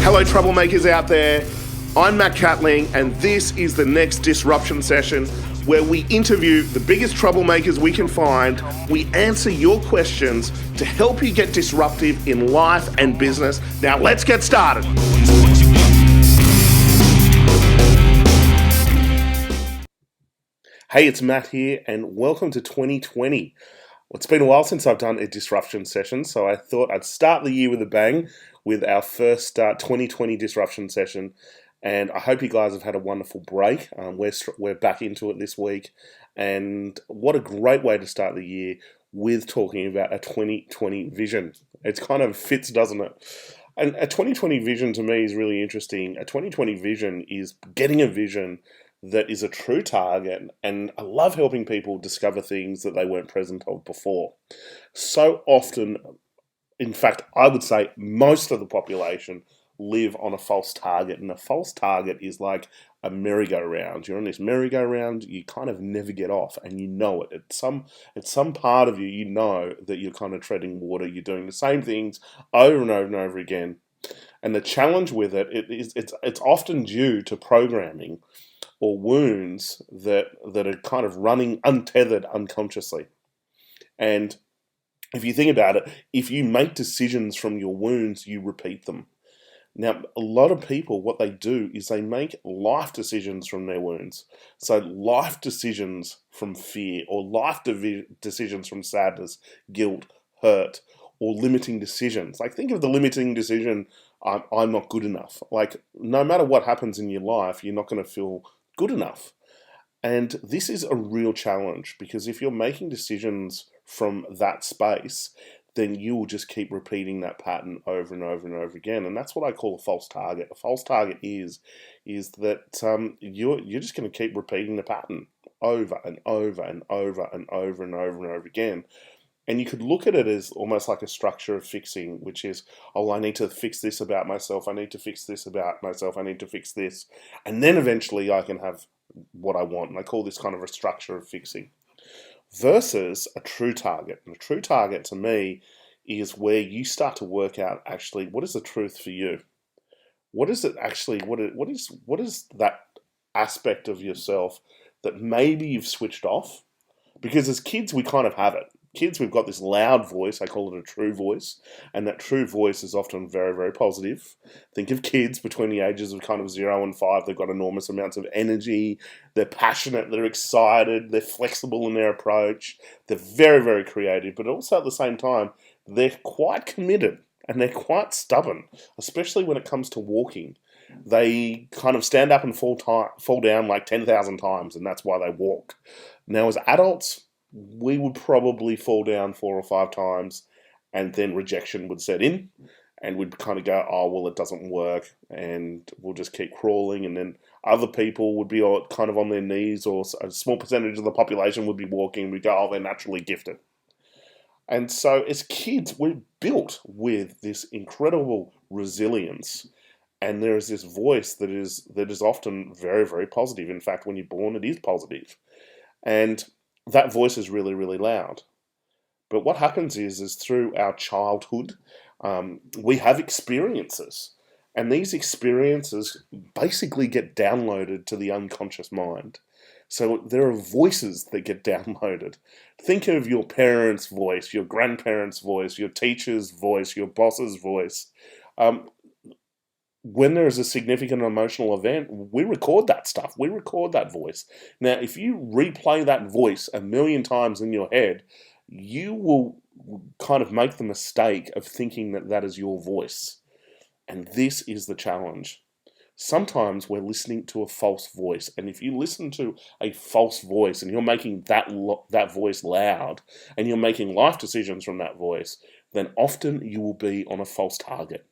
Hello, troublemakers out there. I'm Matt Catling, and this is the next disruption session where we interview the biggest troublemakers we can find. We answer your questions to help you get disruptive in life and business. Now, let's get started. Hey, it's Matt here, and welcome to 2020. Well, it's been a while since I've done a disruption session, so I thought I'd start the year with a bang with our first 2020 disruption session. And I hope you guys have had a wonderful break. We're back into it this week. And what a great way to start the year with talking about a 2020 vision. It kind of fits, doesn't it? And a 2020 vision to me is really interesting. A 2020 vision is getting a vision that is a true target. And I love helping people discover things that they weren't present of before. So often, in fact, I would say most of the population live on a false target, and a false target is like a merry-go-round. You're on this merry-go-round, you kind of never get off, and you know it. At some part of you, you know that you're kind of treading water. You're doing the same things over and over and over again. And the challenge with it's often due to programming or wounds that are kind of running untethered unconsciously. And if you think about it, if you make decisions from your wounds, you repeat them. Now, a lot of people, what they do is they make life decisions from their wounds. So life decisions from fear, or life decisions from sadness, guilt, hurt, or limiting decisions. Like, think of the limiting decision, I'm not good enough. Like, no matter what happens in your life, you're not going to feel good enough. And this is a real challenge, because if you're making decisions from that space, then you will just keep repeating that pattern over and over and over again. And that's what I call a false target. A false target is that you're just going to keep repeating the pattern over and over and over and over and over and over again. And you could look at it as almost like a structure of fixing, which is, oh, I need to fix this about myself. I need to fix this about myself. I need to fix this. And then eventually I can have what I want. And I call this kind of a structure of fixing. Versus a true target. And a true target to me is where you start to work out actually what is the truth for you. What is it actually? What is that aspect of yourself that maybe you've switched off? Because as kids, we kind of have it. Kids, we've got this loud voice, I call it a true voice, and that true voice is often very, very positive. Think of kids between the ages of kind of 0 and 5, they've got enormous amounts of energy, they're passionate, they're excited, they're flexible in their approach, they're very, very creative, but also at the same time, they're quite committed and they're quite stubborn, especially when it comes to walking. They kind of stand up and fall down like 10,000 times, and that's why they walk. Now, as adults, we would probably fall down 4 or 5 times, and then rejection would set in, and we'd kind of go, oh, well, it doesn't work, and we'll just keep crawling. And then other people would be kind of on their knees, or a small percentage of the population would be walking. We'd go, oh, they're naturally gifted. And so as kids, we're built with this incredible resilience, and there is this voice that is often very, very positive. In fact, when you're born, it is positive. And that voice is really, really loud. But what happens is through our childhood, we have experiences. And these experiences basically get downloaded to the unconscious mind. So there are voices that get downloaded. Think of your parents' voice, your grandparents' voice, your teacher's voice, your boss's voice. When there is a significant emotional event, we record that stuff. We record that voice. Now, if you replay that voice 1,000,000 times in your head, you will kind of make the mistake of thinking that that is your voice. And this is the challenge. Sometimes we're listening to a false voice. And if you listen to a false voice and you're making that voice loud, and you're making life decisions from that voice, then often you will be on a false target.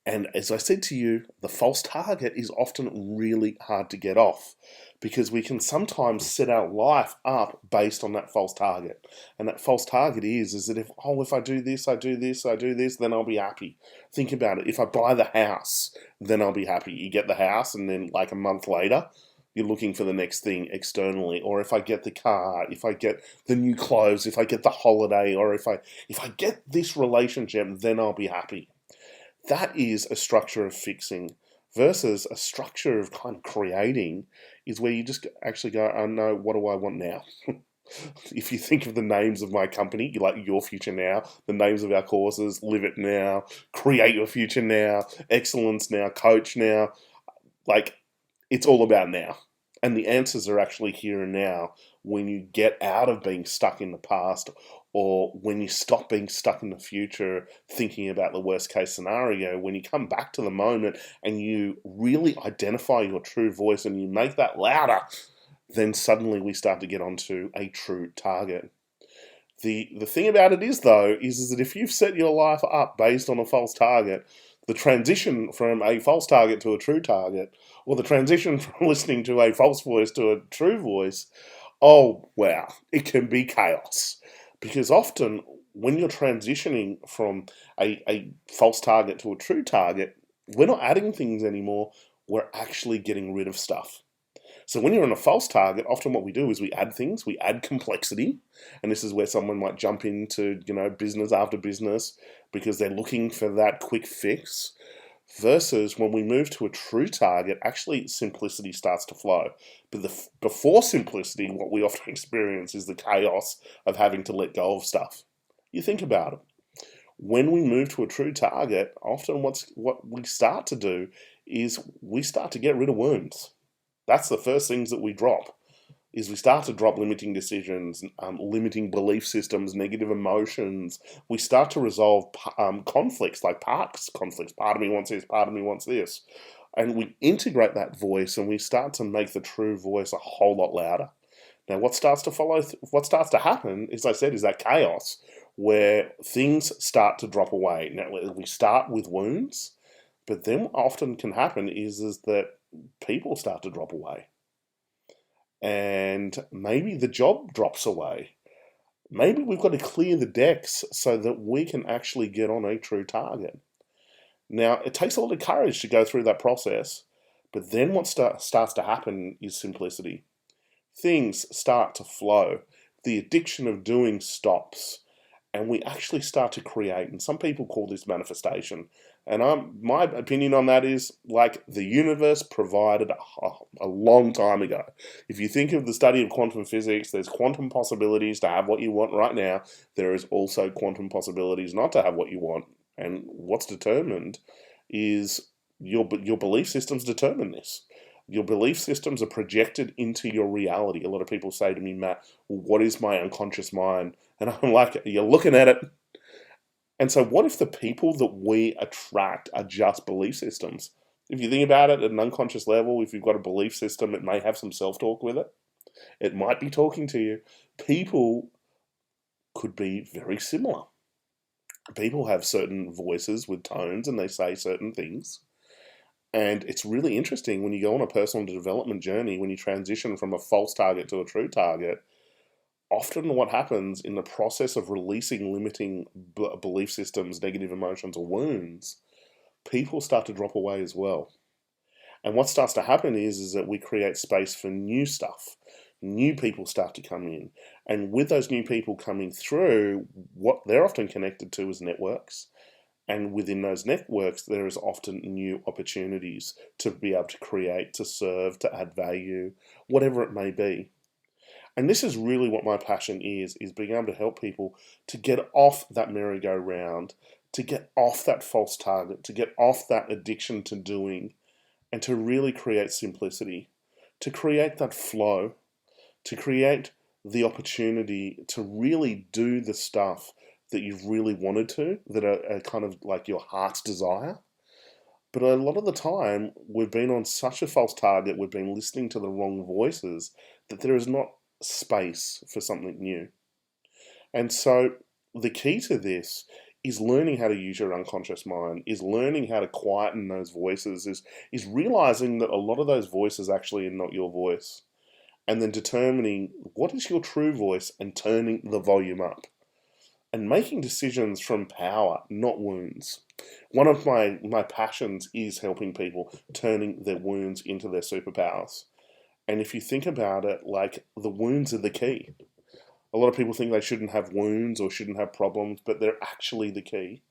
And as I said to you, the false target is often really hard to get off, because we can sometimes set our life up based on that false target. And that false target is that if I do this, I do this, I do this, then I'll be happy. Think about it. If I buy the house, then I'll be happy. You get the house, and then like a month later, you're looking for the next thing externally, or if I get the car, if I get the new clothes, if I get the holiday, or if I get this relationship, then I'll be happy. That is a structure of fixing versus a structure of kind of creating is where you just actually go, oh no, what do I want now? If you think of the names of my company, you like Your Future Now, the names of our courses, Live It Now, Create Your Future Now, Excellence Now, Coach Now, like it's all about now. And the answers are actually here and now when you get out of being stuck in the past or when you stop being stuck in the future, thinking about the worst case scenario, when you come back to the moment and you really identify your true voice and you make that louder, then suddenly we start to get onto a true target. The thing about it is, though, is that if you've set your life up based on a false target, the transition from a false target to a true target, or the transition from listening to a false voice to a true voice, oh, wow, it can be chaos. Because often when you're transitioning from a false target to a true target, we're not adding things anymore, we're actually getting rid of stuff. So when you're on a false target, often what we do is we add things, we add complexity, and this is where someone might jump into, business after business because they're looking for that quick fix. Versus when we move to a true target, actually simplicity starts to flow. But before simplicity, what we often experience is the chaos of having to let go of stuff. You think about it. When we move to a true target, often what we start to do is we start to get rid of wounds. That's the first things that we drop, is we start to drop limiting decisions, limiting belief systems, negative emotions. We start to resolve conflicts, like parts conflicts. Part of me wants this, part of me wants this. And we integrate that voice and we start to make the true voice a whole lot louder. Now, what starts to happen, as I said, is that chaos where things start to drop away. Now, we start with wounds, but then what often can happen is that people start to drop away. And maybe the job drops away. Maybe we've got to clear the decks so that we can actually get on a true target. Now, it takes a lot of courage to go through that process, but then what starts to happen is simplicity. Things start to flow. The addiction of doing stops, and we actually start to create. And some people call this manifestation. And my opinion on that is, like, the universe provided a long time ago. If you think of the study of quantum physics, there's quantum possibilities to have what you want right now. There is also quantum possibilities not to have what you want. And what's determined is your belief systems determine this. Your belief systems are projected into your reality. A lot of people say to me, Matt, well, what is my unconscious mind? And I'm like, you're looking at it. And so what if the people that we attract are just belief systems? If you think about it at an unconscious level, if you've got a belief system, it may have some self-talk with it. It might be talking to you. People could be very similar. People have certain voices with tones and they say certain things. And it's really interesting when you go on a personal development journey, when you transition from a false target to a true target, often what happens in the process of releasing limiting belief systems, negative emotions, or wounds, people start to drop away as well. And what starts to happen is that we create space for new stuff. New people start to come in. And with those new people coming through, what they're often connected to is networks. And within those networks, there is often new opportunities to be able to create, to serve, to add value, whatever it may be. And this is really what my passion is being able to help people to get off that merry-go-round, to get off that false target, to get off that addiction to doing, and to really create simplicity, to create that flow, to create the opportunity to really do the stuff that you've really wanted to, that are kind of like your heart's desire. But a lot of the time, we've been on such a false target, we've been listening to the wrong voices, that there is not space for something new. And so the key to this is learning how to use your unconscious mind, is learning how to quieten those voices, is realizing that a lot of those voices actually are not your voice. And then determining what is your true voice and turning the volume up. And making decisions from power, not wounds. One of my passions is helping people turning their wounds into their superpowers. And if you think about it, like, the wounds are the key. A lot of people think they shouldn't have wounds or shouldn't have problems, but they're actually the key.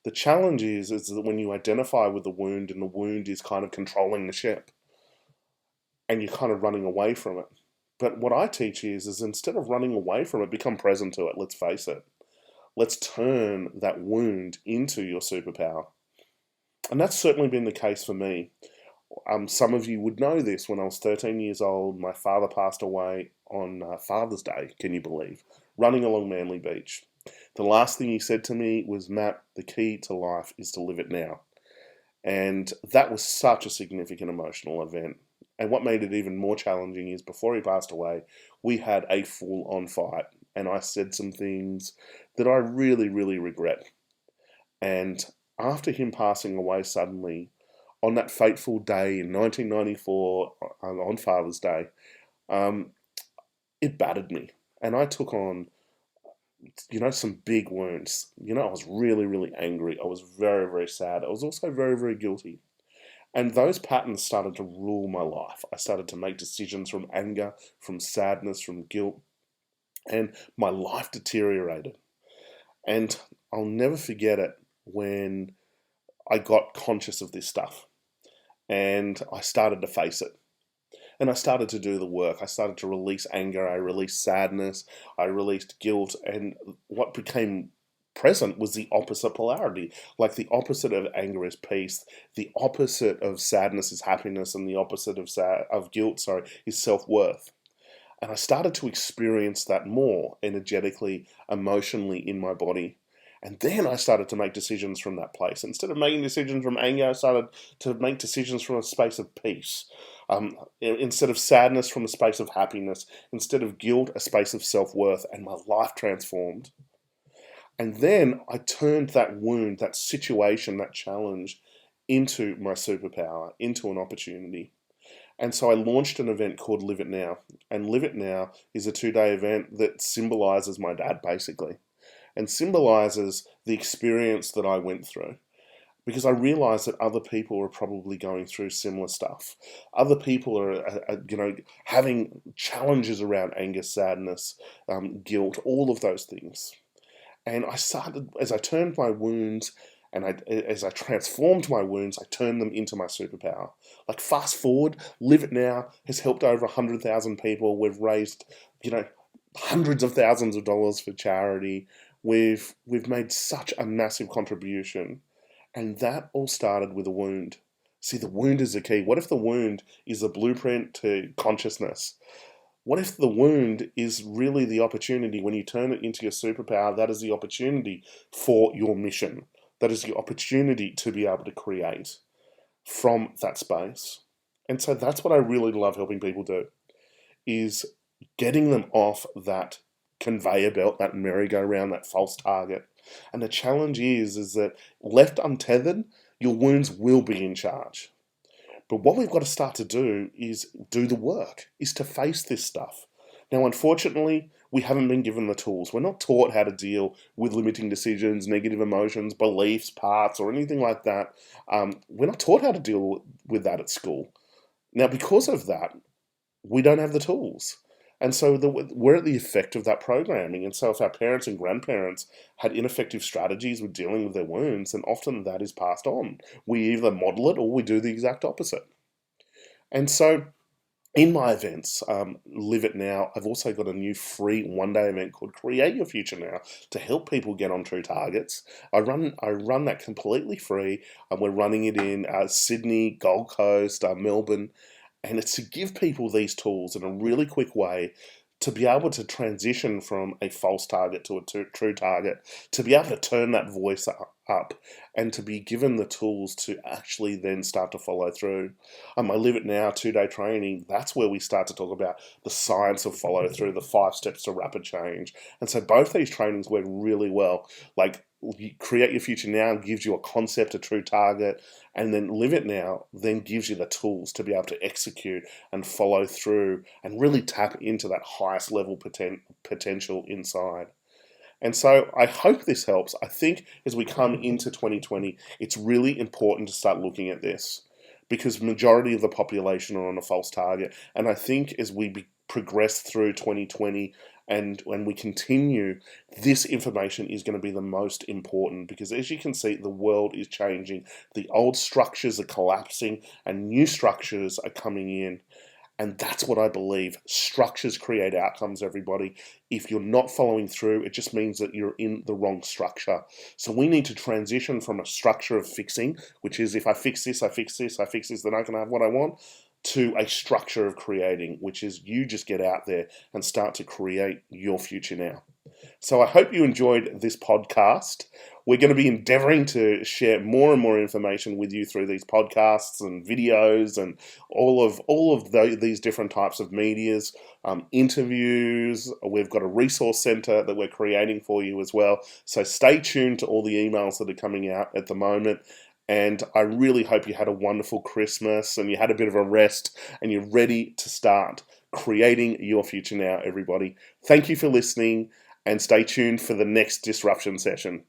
The challenge is that when you identify with the wound and the wound is kind of controlling the ship and you're kind of running away from it. But what I teach is instead of running away from it, become present to it. Let's face it. Let's turn that wound into your superpower. And that's certainly been the case for me. Some of you would know this. When I was 13 years old, my father passed away on Father's Day, can you believe? Running along Manly Beach. The last thing he said to me was, Matt, the key to life is to live it now. And that was such a significant emotional event. And what made it even more challenging is before he passed away, we had a full on fight. And I said some things that I really, really regret. And after him passing away suddenly, on that fateful day in 1994, on Father's Day, um, it battered me. And I took on, some big wounds. I was really, really angry. I was very, very sad. I was also very, very guilty. And those patterns started to rule my life. I started to make decisions from anger, from sadness, from guilt, and my life deteriorated. And I'll never forget it when I got conscious of this stuff and I started to face it. And I started to do the work. I started to release anger. I released sadness. I released guilt. And what became present was the opposite polarity. Like, the opposite of anger is peace. The opposite of sadness is happiness. And the opposite of guilt, is self-worth. And I started to experience that more energetically, emotionally in my body. And then I started to make decisions from that place. Instead of making decisions from anger, I started to make decisions from a space of peace. Instead of sadness, from a space of happiness. Instead of guilt, a space of self-worth. And my life transformed. And then I turned that wound, that situation, that challenge into my superpower, into an opportunity. And so I launched an event called Live It Now. And Live It Now is a 2-day event that symbolizes my dad, basically, and symbolizes the experience that I went through. Because I realized that other people are probably going through similar stuff. Other people are having challenges around anger, sadness, guilt, all of those things. And I started, as I turned my wounds and as I transformed my wounds, I turned them into my superpower. Like, fast forward, Live It Now has helped over 100,000 people. We've raised, hundreds of thousands of dollars for charity. We've made such a massive contribution. And that all started with a wound. See, the wound is the key. What if the wound is a blueprint to consciousness? What if the wound is really the opportunity? When you turn it into your superpower, that is the opportunity for your mission. That is the opportunity to be able to create from that space. And so that's what I really love helping people do, is getting them off that conveyor belt, that merry-go-round, that false target. And the challenge is that left untethered, your wounds will be in charge. But what we've got to start to do is do the work, is to face this stuff. Now, unfortunately, we haven't been given the tools. We're not taught how to deal with limiting decisions, negative emotions, beliefs, parts, or anything like that. We're not taught how to deal with that at school. Now, because of that, we don't have the tools. And so we're at the effect of that programming. And so if our parents and grandparents had ineffective strategies with dealing with their wounds, then often that is passed on. We either model it or we do the exact opposite. And so in my events, Live It Now, I've also got a new free 1-day event called Create Your Future Now to help people get on true targets. I run that completely free, and we're running it in Sydney, Gold Coast, Melbourne. And it's to give people these tools in a really quick way to be able to transition from a false target to a true target, to be able to turn that voice up and to be given the tools to actually then start to follow through. I Live It Now 2-day training, that's where we start to talk about the science of follow through, the 5 steps to rapid change. And so both these trainings work really well. Like, Create Your Future Now gives you a concept, a true target, and then Live It Now then gives you the tools to be able to execute and follow through and really tap into that highest level potential inside. And so I hope this helps. I think as we come into 2020, it's really important to start looking at this, because majority of the population are on a false target. And I think as we progress through 2020 and when we continue, this information is going to be the most important, because as you can see, the world is changing. The old structures are collapsing and new structures are coming in. And that's what I believe. Structures create outcomes, everybody. If you're not following through, it just means that you're in the wrong structure. So we need to transition from a structure of fixing, which is if I fix this, I fix this, I fix this, then I can have what I want, to a structure of creating, which is you just get out there and start to create your future now. So I hope you enjoyed this podcast. We're going to be endeavoring to share more and more information with you through these podcasts and videos and all of these different types of medias, interviews. We've got a resource center that we're creating for you as well. So stay tuned to all the emails that are coming out at the moment. And I really hope you had a wonderful Christmas and you had a bit of a rest and you're ready to start creating your future now, everybody. Thank you for listening, and stay tuned for the next disruption session.